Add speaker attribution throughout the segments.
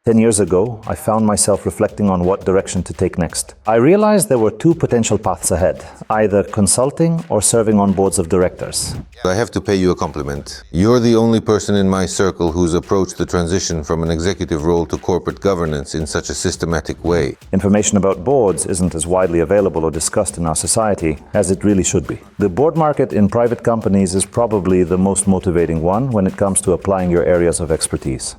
Speaker 1: 10 years ago, I found myself reflecting on what direction to take next. I realized there were two potential paths ahead, either consulting or serving on boards of directors.
Speaker 2: I have to pay you a compliment. You're the only person in my circle who's approached the transition from an executive role to corporate governance in such a systematic way.
Speaker 1: Information about boards isn't as widely available or discussed in our society as it really should be. The board market in private companies is probably the most motivating one when it comes to applying your areas of expertise.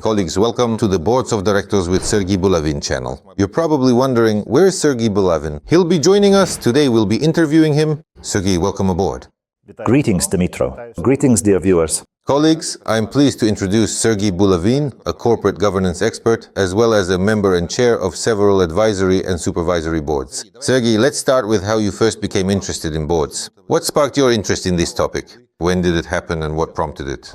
Speaker 2: Colleagues, welcome to the Boards of Directors with Sergiy Bulavin channel. You're probably wondering, where is Sergiy Bulavin? He'll be joining us. Today we'll be interviewing him. Sergiy, welcome aboard.
Speaker 1: Greetings, Dmytro. Greetings, dear viewers.
Speaker 2: Colleagues, I'm pleased to introduce Sergiy Bulavin, a corporate governance expert, as well as a member and chair of several advisory and supervisory boards. Sergiy, let's start with how you first became interested in boards. What sparked your interest in this topic? When did it happen and what prompted it?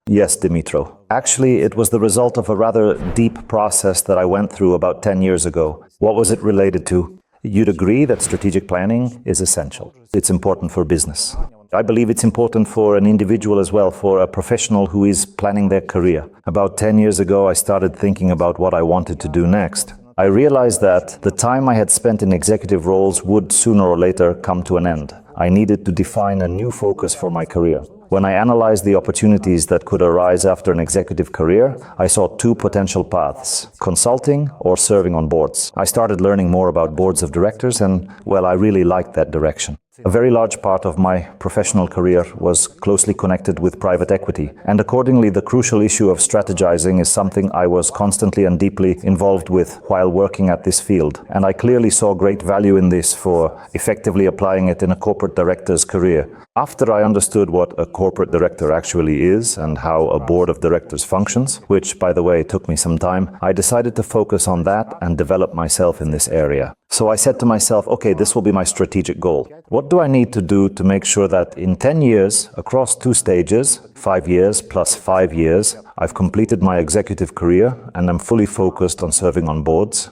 Speaker 1: Yes, Dmytro. Actually, it was the result of a rather deep process that I went through about 10 years ago. What was it related to? You'd agree that strategic planning is essential. It's important for business. I believe it's important for an individual as well, for a professional who is planning their career. About 10 years ago, I started thinking about what I wanted to do next. I realized that the time I had spent in executive roles would sooner or later come to an end. I needed to define a new focus for my career. When I analyzed the opportunities that could arise after an executive career, I saw two potential paths: consulting or serving on boards. I started learning more about boards of directors and, well, I really liked that direction. A very large part of my professional career was closely connected with private equity, and accordingly the crucial issue of strategizing is something I was constantly and deeply involved with while working at this field, and I clearly saw great value in this for effectively applying it in a corporate director's career. After I understood what a corporate director actually is and how a board of directors functions, which, by the way, took me some time, I decided to focus on that and develop myself in this area. So I said to myself, okay, this will be my strategic goal. What do I need to do to make sure that in 10 years, across two stages, 5 years plus 5 years, I've completed my executive career and I'm fully focused on serving on boards?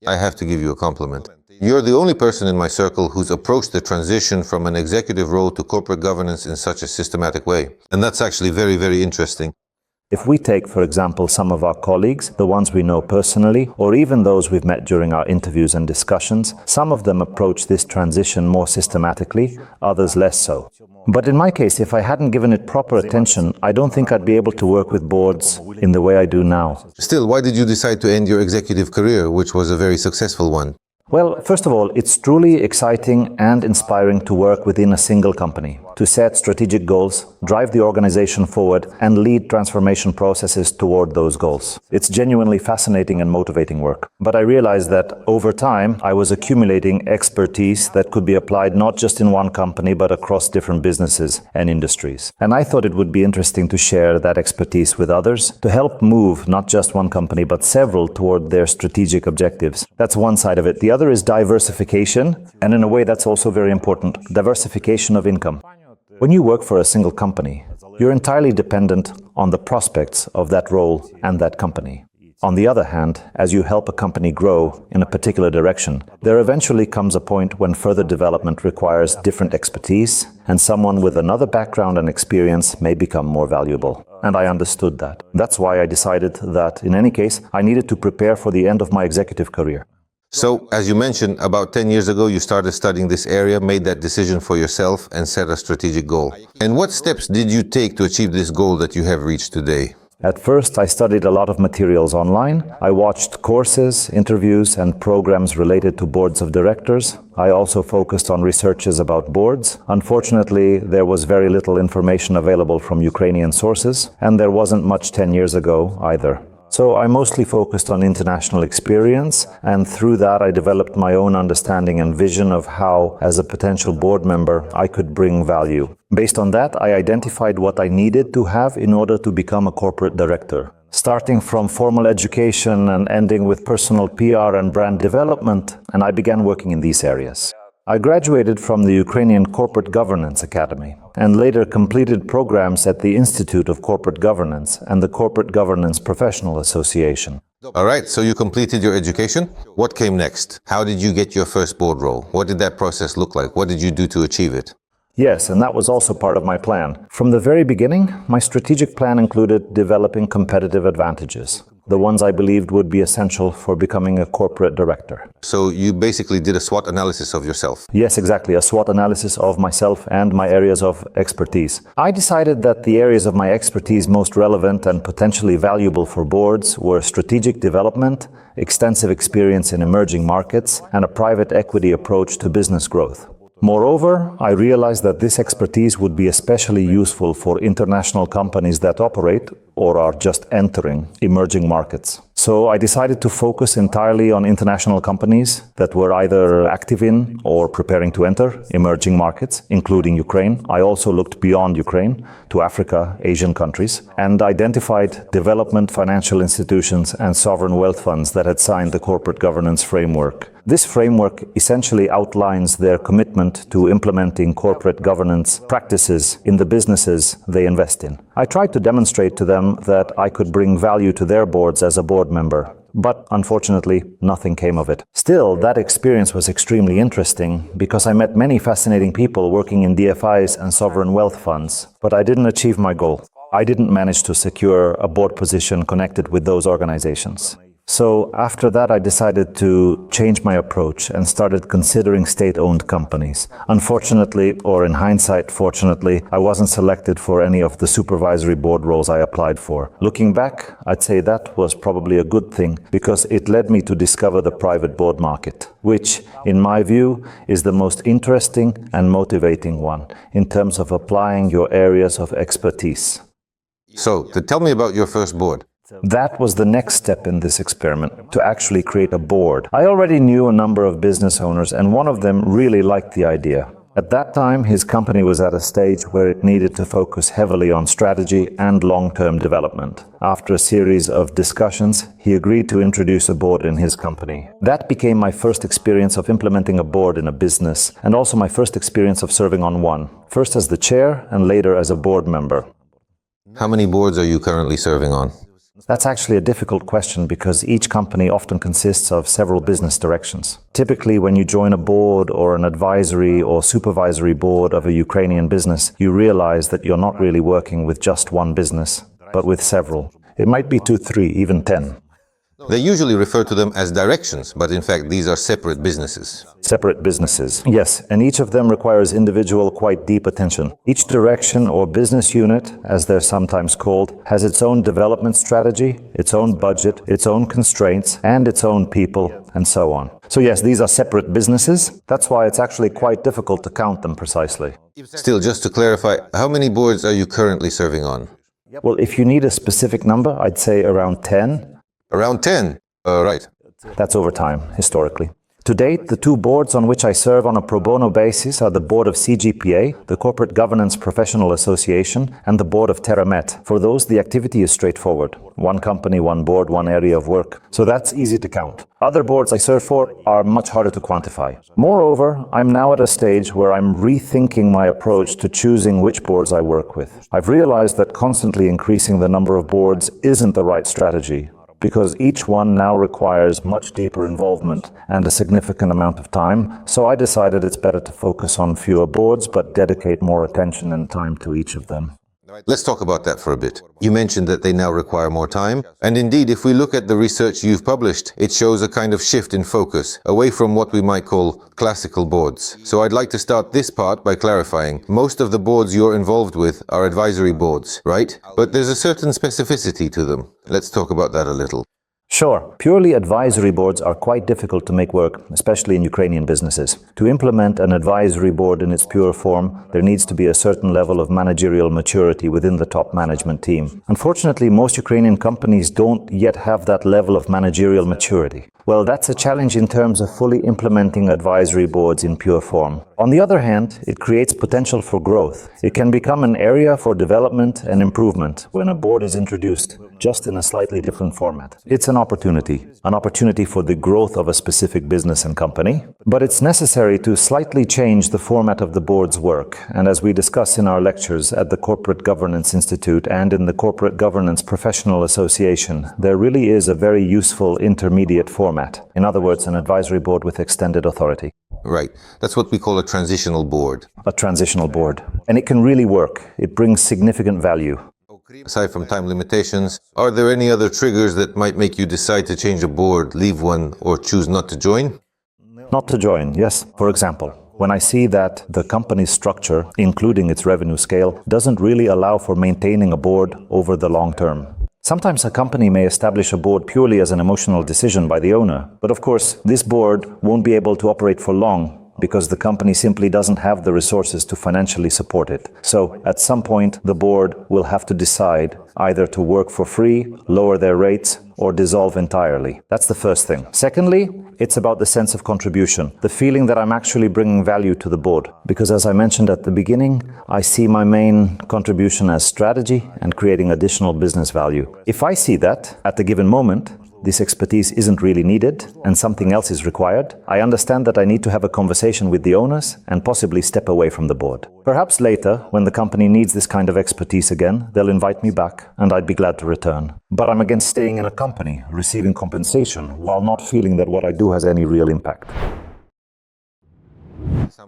Speaker 2: I have to give you a compliment. You're the only person in my circle who's approached the transition from an executive role to corporate governance in such a systematic way. And that's actually very, very interesting.
Speaker 1: If we take, for example, some of our colleagues, the ones we know personally, or even those we've met during our interviews and discussions, some of them approach this transition more systematically, others less so. But in my case, if I hadn't given it proper attention, I don't think I'd be able to work with boards in the way I do now.
Speaker 2: Still, why did you decide to end your executive career, which was a very successful one?
Speaker 1: Well, first of all, it's truly exciting and inspiring to work within a single company, to set strategic goals, drive the organization forward, and lead transformation processes toward those goals. It's genuinely fascinating and motivating work. But I realized that over time, I was accumulating expertise that could be applied not just in one company, but across different businesses and industries. And I thought it would be interesting to share that expertise with others, to help move not just one company, but several toward their strategic objectives. That's one side of it. The other is diversification, and in a way that's also very important, diversification of income. When you work for a single company, you're entirely dependent on the prospects of that role and that company. On the other hand, as you help a company grow in a particular direction, there eventually comes a point when further development requires different expertise, and someone with another background and experience may become more valuable. And I understood that. That's why I decided that, in any case, I needed to prepare for the end of my executive career.
Speaker 2: So, as you mentioned, about 10 years ago you started studying this area, made that decision for yourself and set a strategic goal. And what steps did you take to achieve this goal that you have reached today?
Speaker 1: At first, I studied a lot of materials online. I watched courses, interviews, and programs related to boards of directors. I also focused on researches about boards. Unfortunately, there was very little information available from Ukrainian sources, and there wasn't much 10 years ago either. So I mostly focused on international experience, and through that I developed my own understanding and vision of how, as a potential board member, I could bring value. Based on that, I identified what I needed to have in order to become a corporate director. Starting from formal education and ending with personal PR and brand development, and I began working in these areas. I graduated from the Ukrainian Corporate Governance Academy and later completed programs at the Institute of Corporate Governance and the Corporate Governance Professional Association.
Speaker 2: All right, so you completed your education. What came next? How did you get your first board role? What did that process look like? What did you do to achieve it?
Speaker 1: Yes, and that was also part of my plan. From the very beginning, my strategic plan included developing competitive advantages, the ones I believed would be essential for becoming a corporate director.
Speaker 2: So you basically did a SWOT analysis of yourself.
Speaker 1: Yes, exactly, a SWOT analysis of myself and my areas of expertise. I decided that the areas of my expertise most relevant and potentially valuable for boards were strategic development, extensive experience in emerging markets, and a private equity approach to business growth. Moreover, I realized that this expertise would be especially useful for international companies that operate or are just entering emerging markets. So I decided to focus entirely on international companies that were either active in or preparing to enter emerging markets, including Ukraine. I also looked beyond Ukraine to Africa, Asian countries, and identified development financial institutions and sovereign wealth funds that had signed the corporate governance framework. This framework essentially outlines their commitment to implementing corporate governance practices in the businesses they invest in. I tried to demonstrate to them that I could bring value to their boards as a board member, but unfortunately, nothing came of it. Still, that experience was extremely interesting because I met many fascinating people working in DFIs and sovereign wealth funds, but I didn't achieve my goal. I didn't manage to secure a board position connected with those organizations. So after that, I decided to change my approach and started considering state-owned companies. Unfortunately, or in hindsight, fortunately, I wasn't selected for any of the supervisory board roles I applied for. Looking back, I'd say that was probably a good thing because it led me to discover the private board market, which, in my view, is the most interesting and motivating one in terms of applying your areas of expertise.
Speaker 2: So, tell me about your first board.
Speaker 1: That was the next step in this experiment, to actually create a board. I already knew a number of business owners, and one of them really liked the idea. At that time, his company was at a stage where it needed to focus heavily on strategy and long-term development. After a series of discussions, he agreed to introduce a board in his company. That became my first experience of implementing a board in a business, and also my first experience of serving on one, first as the chair and later as a board member.
Speaker 2: How many boards are you currently serving on?
Speaker 1: That's actually a difficult question because each company often consists of several business directions. Typically, when you join a board or an advisory or supervisory board of a Ukrainian business, you realize that you're not really working with just one business, but with several. It might be 2, 3, even 10.
Speaker 2: They usually refer to them as directions, but in fact these are separate businesses.
Speaker 1: Separate businesses, yes, and each of them requires individual, quite deep attention. Each direction or business unit, as they're sometimes called, has its own development strategy, its own budget, its own constraints, and its own people, and so on. So yes, these are separate businesses. That's why it's actually quite difficult to count them precisely.
Speaker 2: Still, just to clarify, how many boards are you currently serving on?
Speaker 1: Well, if you need a specific number, I'd say around 10.
Speaker 2: Around 10? Right.
Speaker 1: That's over time, historically. To date, the 2 boards on which I serve on a pro bono basis are the board of CGPA, the Corporate Governance Professional Association, and the board of TerraMet. For those, the activity is straightforward. One company, one board, one area of work. So that's easy to count. Other boards I serve for are much harder to quantify. Moreover, I'm now at a stage where I'm rethinking my approach to choosing which boards I work with. I've realized that constantly increasing the number of boards isn't the right strategy, because each one now requires much deeper involvement and a significant amount of time, so I decided it's better to focus on fewer boards but dedicate more attention and time to each of them.
Speaker 2: Let's talk about that for a bit. You mentioned that they now require more time, and indeed, if we look at the research you've published, it shows a kind of shift in focus, away from what we might call classical boards. So I'd like to start this part by clarifying. Most of the boards you're involved with are advisory boards, right? But there's a certain specificity to them. Let's talk about that a little.
Speaker 1: Sure, purely advisory boards are quite difficult to make work, especially in Ukrainian businesses. To implement an advisory board in its pure form, there needs to be a certain level of managerial maturity within the top management team. Unfortunately, most Ukrainian companies don't yet have that level of managerial maturity. Well, that's a challenge in terms of fully implementing advisory boards in pure form. On the other hand, it creates potential for growth. It can become an area for development and improvement when a board is introduced, just in a slightly different format. It's an opportunity for the growth of a specific business and company, but it's necessary to slightly change the format of the board's work. And as we discuss in our lectures at the Corporate Governance Institute and in the Corporate Governance Professional Association, there really is a very useful intermediate format. In other words, an advisory board with extended authority.
Speaker 2: Right. That's what we call a transitional board.
Speaker 1: A transitional board. And it can really work. It brings significant value.
Speaker 2: Aside from time limitations, are there any other triggers that might make you decide to change a board, leave one, or choose not to join?
Speaker 1: Not to join, yes. For example, when I see that the company's structure, including its revenue scale, doesn't really allow for maintaining a board over the long term. Sometimes a company may establish a board purely as an emotional decision by the owner, but of course, this board won't be able to operate for long because the company simply doesn't have the resources to financially support it. So, at some point, the board will have to decide either to work for free, lower their rates, or dissolve entirely. That's the first thing. Secondly, it's about the sense of contribution, the feeling that I'm actually bringing value to the board. Because as I mentioned at the beginning, I see my main contribution as strategy and creating additional business value. If I see that, at a given moment, this expertise isn't really needed and something else is required, I understand that I need to have a conversation with the owners and possibly step away from the board. Perhaps later, when the company needs this kind of expertise again, they'll invite me back and I'd be glad to return. But I'm against staying in a company, receiving compensation, while not feeling that what I do has any real impact.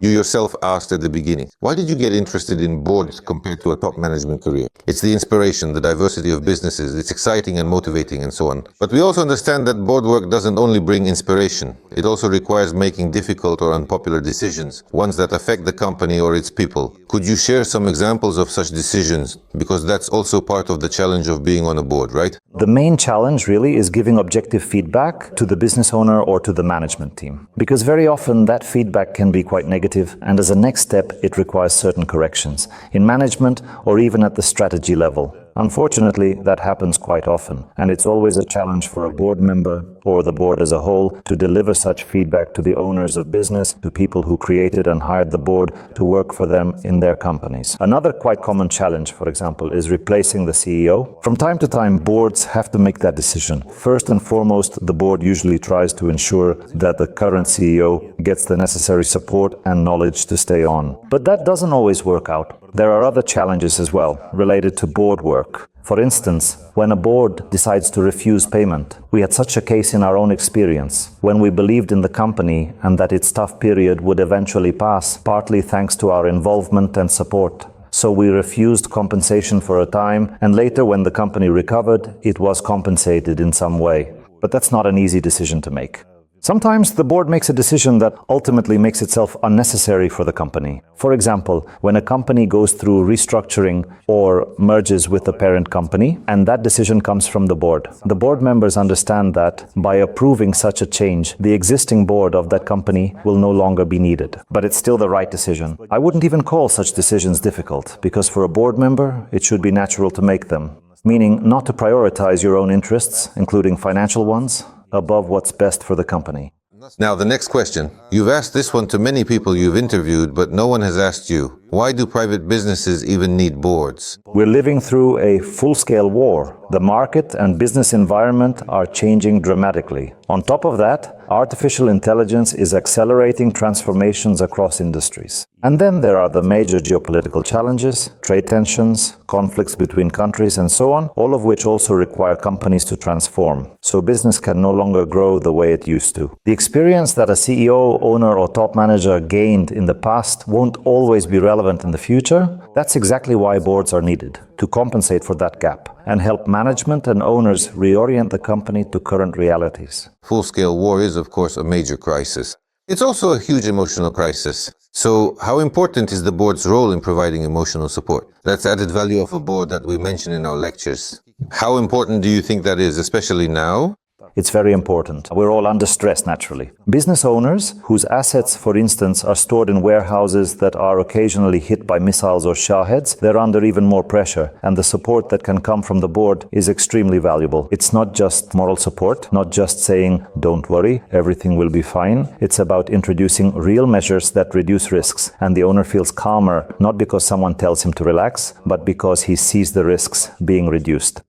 Speaker 2: You yourself asked at the beginning, why did you get interested in boards compared to a top management career? It's the inspiration, the diversity of businesses, it's exciting and motivating and so on. But we also understand that board work doesn't only bring inspiration, it also requires making difficult or unpopular decisions, ones that affect the company or its people. Could you share some examples of such decisions? Because that's also part of the challenge of being on a board, right?
Speaker 1: The main challenge really is giving objective feedback to the business owner or to the management team. Because very often that feedback can be quite negative, and as a next step it requires certain corrections in management or even at the strategy level. Unfortunately, that happens quite often, and it's always a challenge for a board member or the board as a whole to deliver such feedback to the owners of business, to people who created and hired the board to work for them in their companies. Another quite common challenge, for example, is replacing the CEO. From time to time, boards have to make that decision. First and foremost, the board usually tries to ensure that the current CEO gets the necessary support and knowledge to stay on. But that doesn't always work out. There are other challenges as well, related to board work. For instance, when a board decides to refuse payment, we had such a case in our own experience, when we believed in the company and that its tough period would eventually pass, partly thanks to our involvement and support. So we refused compensation for a time, and later when the company recovered, it was compensated in some way. But that's not an easy decision to make. Sometimes the board makes a decision that ultimately makes itself unnecessary for the company. For example, when a company goes through restructuring or merges with the parent company, and that decision comes from the board members understand that by approving such a change, the existing board of that company will no longer be needed. But it's still the right decision. I wouldn't even call such decisions difficult, because for a board member, it should be natural to make them. Meaning not to prioritize your own interests, including financial ones, above what's best for the company.
Speaker 2: Now, the next question. You've asked this one to many people you've interviewed, but no one has asked you, why do private businesses even need boards?
Speaker 1: We're living through a full-scale war. The market and business environment are changing dramatically. On top of that, artificial intelligence is accelerating transformations across industries. And then there are the major geopolitical challenges, trade tensions, conflicts between countries and so on, all of which also require companies to transform. So business can no longer grow the way it used to. The experience that a CEO, owner or top manager gained in the past won't always be relevant in the future. That's exactly why boards are needed, to compensate for that gap and help management and owners reorient the company to current realities.
Speaker 2: Full-scale war is, of course, a major crisis. It's also a huge emotional crisis. So, how important is the board's role in providing emotional support? That's added value of a board that we mention in our lectures. How important do you think that is, especially now?
Speaker 1: It's very important. We're all under stress, naturally. Business owners, whose assets, for instance, are stored in warehouses that are occasionally hit by missiles or sharheads, they're under even more pressure, and the support that can come from the board is extremely valuable. It's not just moral support, not just saying, don't worry, everything will be fine. It's about introducing real measures that reduce risks, and the owner feels calmer, not because someone tells him to relax, but because he sees the risks being reduced.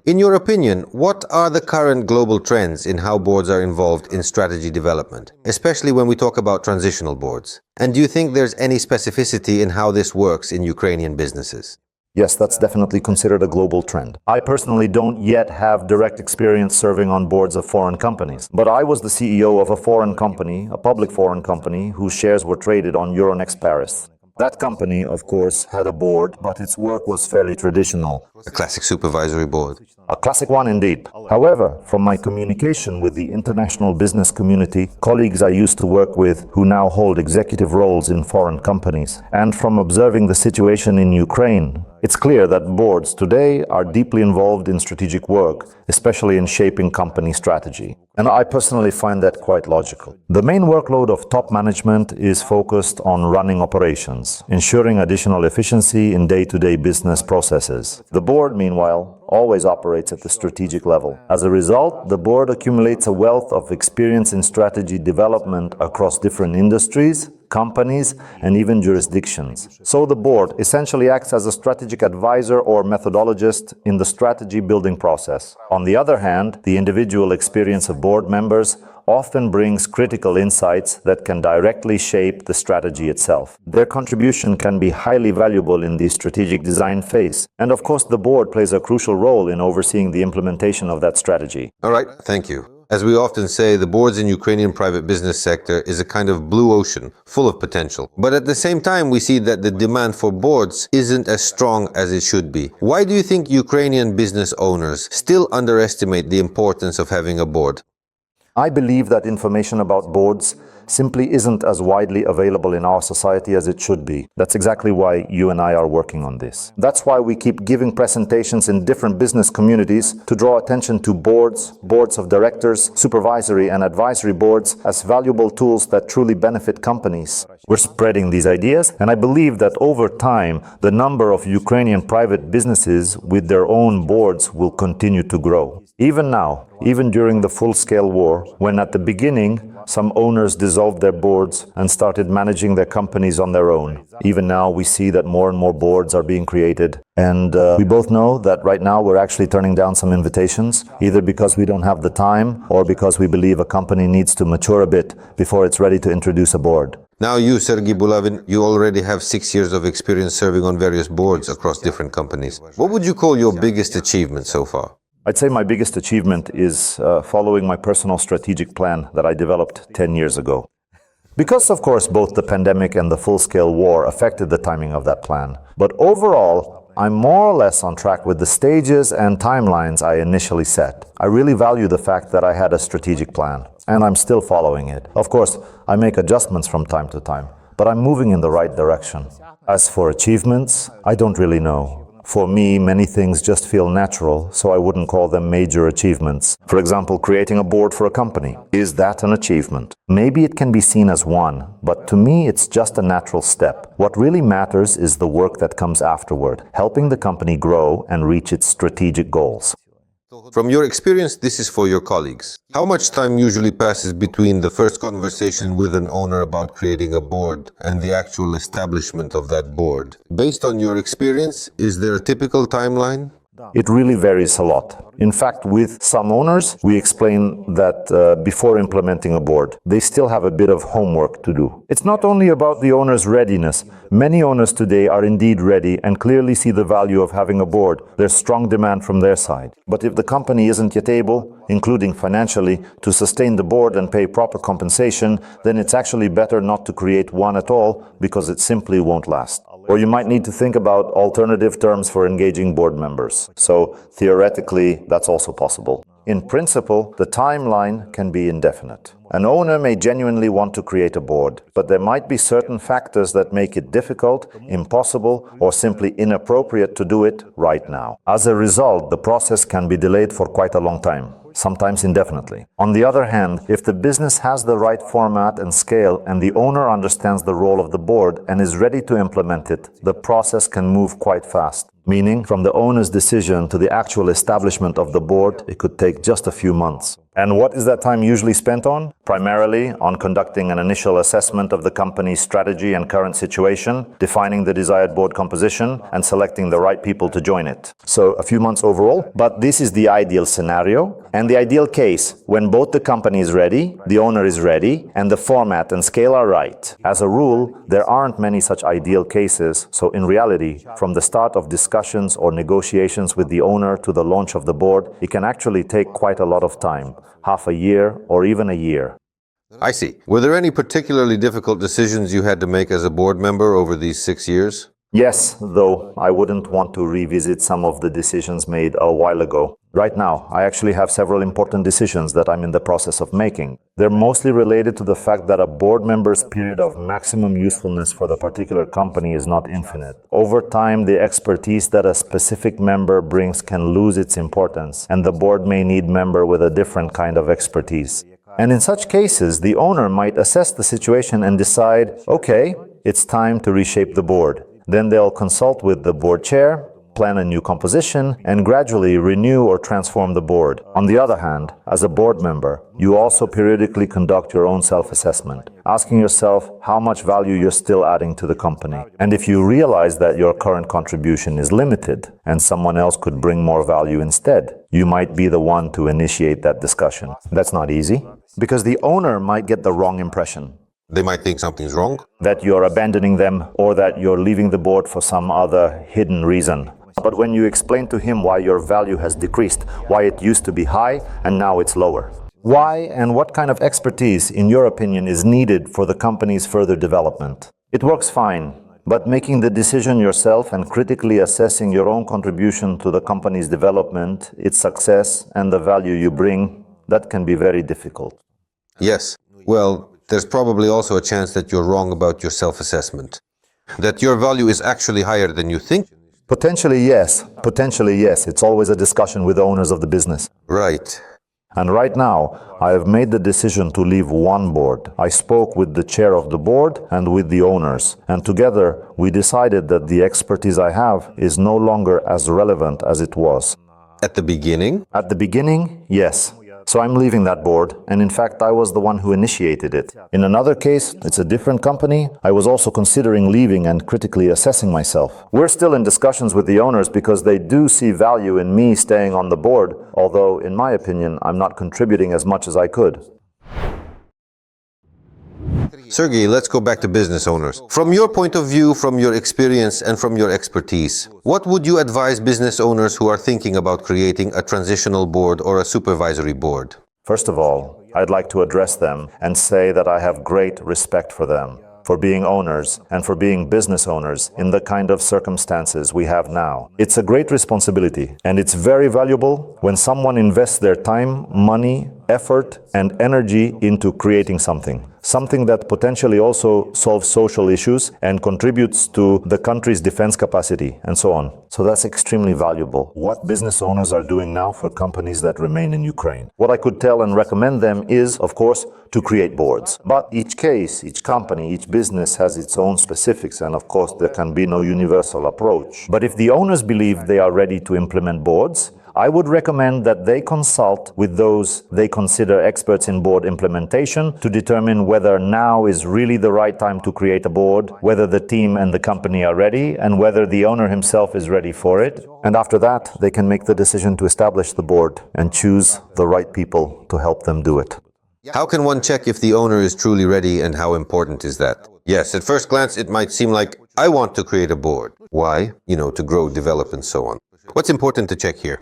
Speaker 2: In your opinion, what are the current global trends in how boards are involved in strategy development, especially when we talk about transitional boards? And do you think there's any specificity in how this works in Ukrainian businesses?
Speaker 1: Yes, that's definitely considered a global trend. I personally don't yet have direct experience serving on boards of foreign companies, but I was the CEO of a foreign company, a public foreign company, whose shares were traded on Euronext Paris. That company, of course, had a board, but its work was fairly traditional.
Speaker 2: A classic supervisory board.
Speaker 1: A classic one indeed. However, from my communication with the international business community, colleagues I used to work with who now hold executive roles in foreign companies, and from observing the situation in Ukraine, it's clear that boards today are deeply involved in strategic work, especially in shaping company strategy. And I personally find that quite logical. The main workload of top management is focused on running operations, ensuring additional efficiency in day-to-day business processes. The board, meanwhile, always operates at the strategic level. As a result, the board accumulates a wealth of experience in strategy development across different industries, companies, and even jurisdictions. So the board essentially acts as a strategic advisor or methodologist in the strategy building process. On the other hand, the individual experience of board members often brings critical insights that can directly shape the strategy itself. Their contribution can be highly valuable in the strategic design phase. And of course, the board plays a crucial role in overseeing the implementation of that strategy.
Speaker 2: All right, thank you. As we often say, the boards in Ukrainian private business sector is a kind of blue ocean, full of potential. But at the same time, we see that the demand for boards isn't as strong as it should be. Why do you think Ukrainian business owners still underestimate the importance of having a board?
Speaker 1: I believe that information about boards simply isn't as widely available in our society as it should be. That's exactly why you and I are working on this. That's why we keep giving presentations in different business communities to draw attention to boards, boards of directors, supervisory and advisory boards as valuable tools that truly benefit companies. We're spreading these ideas, and I believe that over time, the number of Ukrainian private businesses with their own boards will continue to grow. Even now, even during the full-scale war, when at the beginning, some owners dissolved their boards and started managing their companies on their own. Even now, we see that more and more boards are being created. And we both know that right now we're actually turning down some invitations, either because we don't have the time or because we believe a company needs to mature a bit before it's ready to introduce a board.
Speaker 2: Now you, Sergiy Bulavin, you already have 6 years of experience serving on various boards across different companies. What would you call your biggest achievement so far?
Speaker 1: I'd say my biggest achievement is following my personal strategic plan that I developed 10 years ago. Because, of course, both the pandemic and the full-scale war affected the timing of that plan. But overall, I'm more or less on track with the stages and timelines I initially set. I really value the fact that I had a strategic plan, and I'm still following it. Of course, I make adjustments from time to time, but I'm moving in the right direction. As for achievements, I don't really know. For me, many things just feel natural, so I wouldn't call them major achievements. For example, creating a board for a company. Is that an achievement? Maybe it can be seen as one, but to me it's just a natural step. What really matters is the work that comes afterward, helping the company grow and reach its strategic goals.
Speaker 2: From your experience, this is for your colleagues. How much time usually passes between the first conversation with an owner about creating a board and the actual establishment of that board? Based on your experience, is there a typical timeline?
Speaker 1: It really varies a lot. In fact, with some owners, we explain that before implementing a board, they still have a bit of homework to do. It's not only about the owner's readiness. Many owners today are indeed ready and clearly see the value of having a board. There's strong demand from their side. But if the company isn't yet able, including financially, to sustain the board and pay proper compensation, then it's actually better not to create one at all because it simply won't last. Or you might need to think about alternative terms for engaging board members. So theoretically, that's also possible. In principle, the timeline can be indefinite. An owner may genuinely want to create a board, but there might be certain factors that make it difficult, impossible, or simply inappropriate to do it right now. As a result, the process can be delayed for quite a long time, sometimes indefinitely. On the other hand, if the business has the right format and scale and the owner understands the role of the board and is ready to implement it, the process can move quite fast. Meaning, from the owner's decision to the actual establishment of the board, it could take just a few months. And what is that time usually spent on? Primarily on conducting an initial assessment of the company's strategy and current situation, defining the desired board composition, and selecting the right people to join it. So a few months overall, but this is the ideal scenario and the ideal case when both the company is ready, the owner is ready, and the format and scale are right. As a rule, there aren't many such ideal cases, so in reality, from the start of discussions or negotiations with the owner to the launch of the board, it can actually take quite a lot of time. Half a year or even a year.
Speaker 2: I see. Were there any particularly difficult decisions you had to make as a board member over these 6 years?
Speaker 1: Yes, though I wouldn't want to revisit some of the decisions made a while ago. Right now, I actually have several important decisions that I'm in the process of making. They're mostly related to the fact that a board member's period of maximum usefulness for the particular company is not infinite. Over time, the expertise that a specific member brings can lose its importance, and the board may need a member with a different kind of expertise. And in such cases, the owner might assess the situation and decide, okay, it's time to reshape the board. Then they'll consult with the board chair, plan a new composition, and gradually renew or transform the board. On the other hand, as a board member, you also periodically conduct your own self-assessment, asking yourself how much value you're still adding to the company. And if you realize that your current contribution is limited and someone else could bring more value instead, you might be the one to initiate that discussion. That's not easy, because the owner might get the wrong impression.
Speaker 2: They might think something's wrong.
Speaker 1: That you're abandoning them or that you're leaving the board for some other hidden reason. But when you explain to him why your value has decreased, why it used to be high and now it's lower, why and what kind of expertise, in your opinion, is needed for the company's further development, it works fine. But making the decision yourself and critically assessing your own contribution to the company's development, its success, and the value you bring, that can be very difficult.
Speaker 2: Yes. Well, there's probably also a chance that you're wrong about your self-assessment. That your value is actually higher than you think.
Speaker 1: Potentially, yes. Potentially, yes. It's always a discussion with the owners of the business.
Speaker 2: Right.
Speaker 1: And right now, I have made the decision to leave one board. I spoke with the chair of the board and with the owners. And together, we decided that the expertise I have is no longer as relevant as it was.
Speaker 2: At the beginning?
Speaker 1: At the beginning, yes. So I'm leaving that board, and in fact I was the one who initiated it. In another case, it's a different company, I was also considering leaving and critically assessing myself. We're still in discussions with the owners because they do see value in me staying on the board, although in my opinion I'm not contributing as much as I could.
Speaker 2: Sergey, let's go back to business owners. From your point of view, from your experience and from your expertise, what would you advise business owners who are thinking about creating a transitional board or a supervisory board?
Speaker 1: First of all, I'd like to address them and say that I have great respect for them, for being owners and for being business owners in the kind of circumstances we have now. It's a great responsibility, and it's very valuable when someone invests their time, money, effort, and energy into creating something. Something that potentially also solves social issues and contributes to the country's defense capacity, and so on. So that's extremely valuable. What business owners are doing now for companies that remain in Ukraine. What I could tell and recommend them is, of course, to create boards. But each case, each company, each business has its own specifics, and of course there can be no universal approach. But if the owners believe they are ready to implement boards, I would recommend that they consult with those they consider experts in board implementation to determine whether now is really the right time to create a board, whether the team and the company are ready, and whether the owner himself is ready for it. And after that, they can make the decision to establish the board and choose the right people to help them do it.
Speaker 2: How can one check if the owner is truly ready, and how important is that? Yes, at first glance it might seem like, I want to create a board. Why? To grow, develop, and so on. What's important to check here?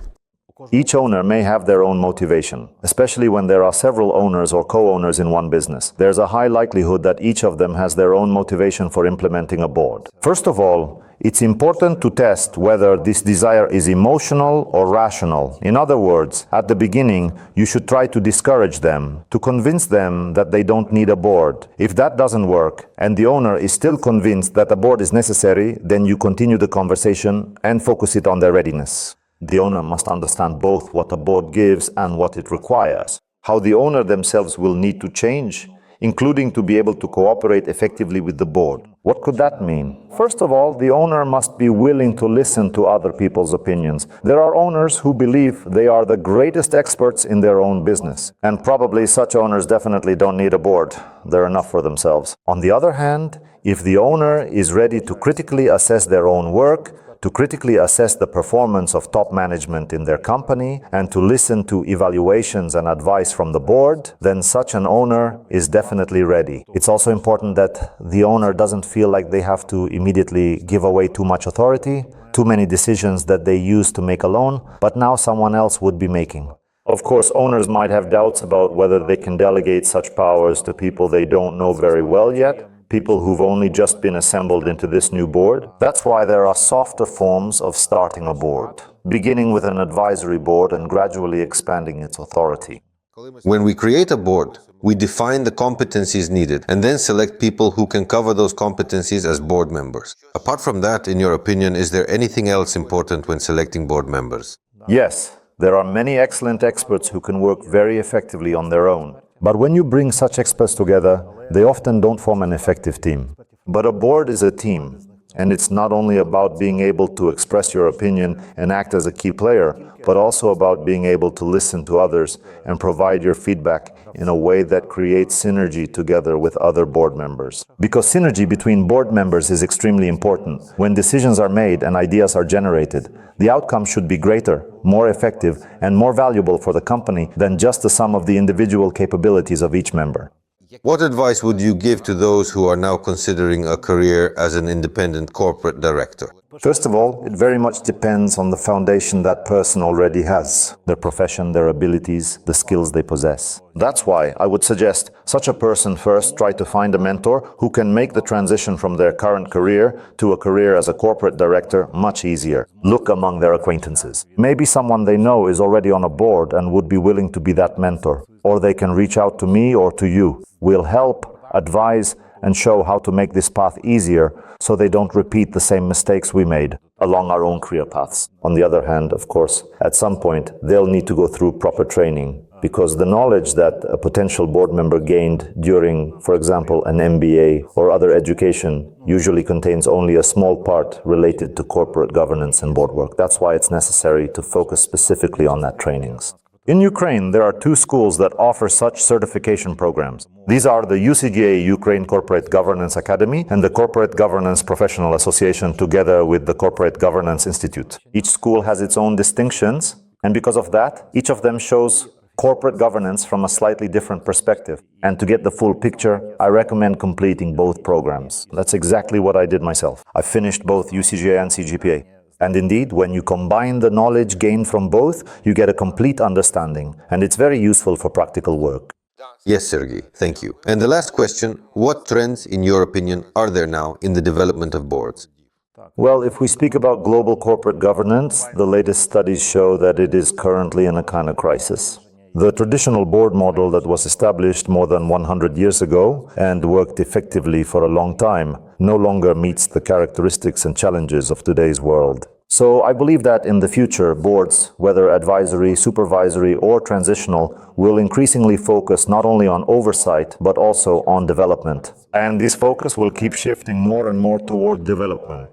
Speaker 1: Each owner may have their own motivation, especially when there are several owners or co-owners in one business. There's a high likelihood that each of them has their own motivation for implementing a board. First of all, it's important to test whether this desire is emotional or rational. In other words, at the beginning, you should try to discourage them, to convince them that they don't need a board. If that doesn't work, and the owner is still convinced that a board is necessary, then you continue the conversation and focus it on their readiness. The owner must understand both what a board gives and what it requires. How the owner themselves will need to change including to be able to cooperate effectively with the board. What could that mean? First of all, the owner must be willing to listen to other people's opinions. There are owners who believe they are the greatest experts in their own business. And probably such owners definitely don't need a board. They're enough for themselves. On the other hand, if the owner is ready to critically assess their own work, to critically assess the performance of top management in their company, and to listen to evaluations and advice from the board, then such an owner is definitely ready. It's also important that the owner doesn't feel like they have to immediately give away too much authority, too many decisions that they used to make alone, but now someone else would be making. Of course, owners might have doubts about whether they can delegate such powers to people they don't know very well yet, people who've only just been assembled into this new board. That's why there are softer forms of starting a board, beginning with an advisory board and gradually expanding its authority.
Speaker 2: When we create a board, we define the competencies needed and then select people who can cover those competencies as board members. Apart from that, in your opinion, is there anything else important when selecting board members?
Speaker 1: Yes, there are many excellent experts who can work very effectively on their own. But when you bring such experts together, they often don't form an effective team. But a board is a team, and it's not only about being able to express your opinion and act as a key player, but also about being able to listen to others and provide your feedback in a way that creates synergy together with other board members. Because synergy between board members is extremely important. When decisions are made and ideas are generated, the outcome should be greater, more effective, and more valuable for the company than just the sum of the individual capabilities of each member.
Speaker 2: What advice would you give to those who are now considering a career as an independent corporate director?
Speaker 1: First of all, it very much depends on the foundation that person already has, their profession, their abilities, the skills they possess. That's why I would suggest such a person first try to find a mentor who can make the transition from their current career to a career as a corporate director much easier. Look among their acquaintances. Maybe someone they know is already on a board and would be willing to be that mentor. Or they can reach out to me or to you. We'll help, advise, and show how to make this path easier so they don't repeat the same mistakes we made along our own career paths. On the other hand, of course, at some point, they'll need to go through proper training because the knowledge that a potential board member gained during, for example, an MBA or other education usually contains only a small part related to corporate governance and board work. That's why it's necessary to focus specifically on that trainings. In Ukraine, there are two schools that offer such certification programs. These are the UCGA Ukraine Corporate Governance Academy and the Corporate Governance Professional Association together with the Corporate Governance Institute. Each school has its own distinctions, and because of that, each of them shows corporate governance from a slightly different perspective. And to get the full picture, I recommend completing both programs. That's exactly what I did myself. I finished both UCGA and CGPA. And indeed, when you combine the knowledge gained from both, you get a complete understanding, and it's very useful for practical work.
Speaker 2: Yes, Sergey, thank you. And the last question, what trends, in your opinion, are there now in the development of boards?
Speaker 1: Well, if we speak about global corporate governance, the latest studies show that it is currently in a kind of crisis. The traditional board model that was established more than 100 years ago and worked effectively for a long time no longer meets the characteristics and challenges of today's world. So I believe that in the future, boards, whether advisory, supervisory, or transitional, will increasingly focus not only on oversight, but also on development. And this focus will keep shifting more and more toward development.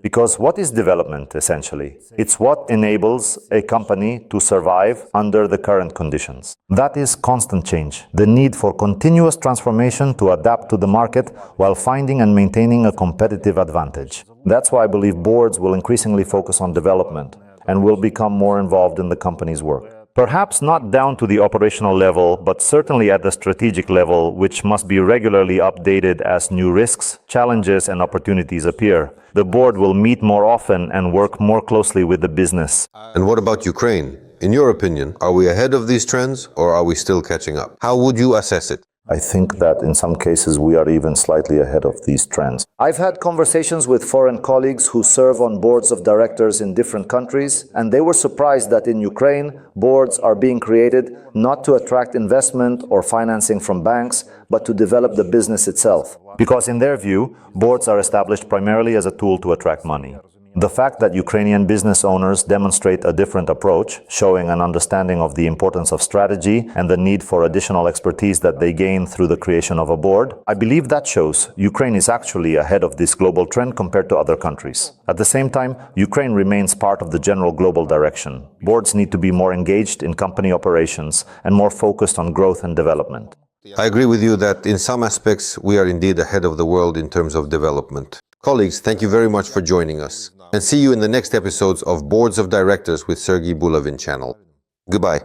Speaker 1: Because what is development, essentially? It's what enables a company to survive under the current conditions. That is constant change, the need for continuous transformation to adapt to the market while finding and maintaining a competitive advantage. That's why I believe boards will increasingly focus on development and will become more involved in the company's work. Perhaps not down to the operational level, but certainly at the strategic level, which must be regularly updated as new risks, challenges, and opportunities appear. The board will meet more often and work more closely with the business.
Speaker 2: And what about Ukraine? In your opinion, are we ahead of these trends or are we still catching up? How would you assess it?
Speaker 1: I think that in some cases we are even slightly ahead of these trends. I've had conversations with foreign colleagues who serve on boards of directors in different countries, and they were surprised that in Ukraine, boards are being created not to attract investment or financing from banks, but to develop the business itself. Because in their view, boards are established primarily as a tool to attract money. The fact that Ukrainian business owners demonstrate a different approach, showing an understanding of the importance of strategy and the need for additional expertise that they gain through the creation of a board, I believe that shows Ukraine is actually ahead of this global trend compared to other countries. At the same time, Ukraine remains part of the general global direction. Boards need to be more engaged in company operations and more focused on growth and development.
Speaker 2: I agree with you that in some aspects we are indeed ahead of the world in terms of development. Colleagues, thank you very much for joining us. And see you in the next episodes of Boards of Directors with Sergiy Bulavin channel. Goodbye.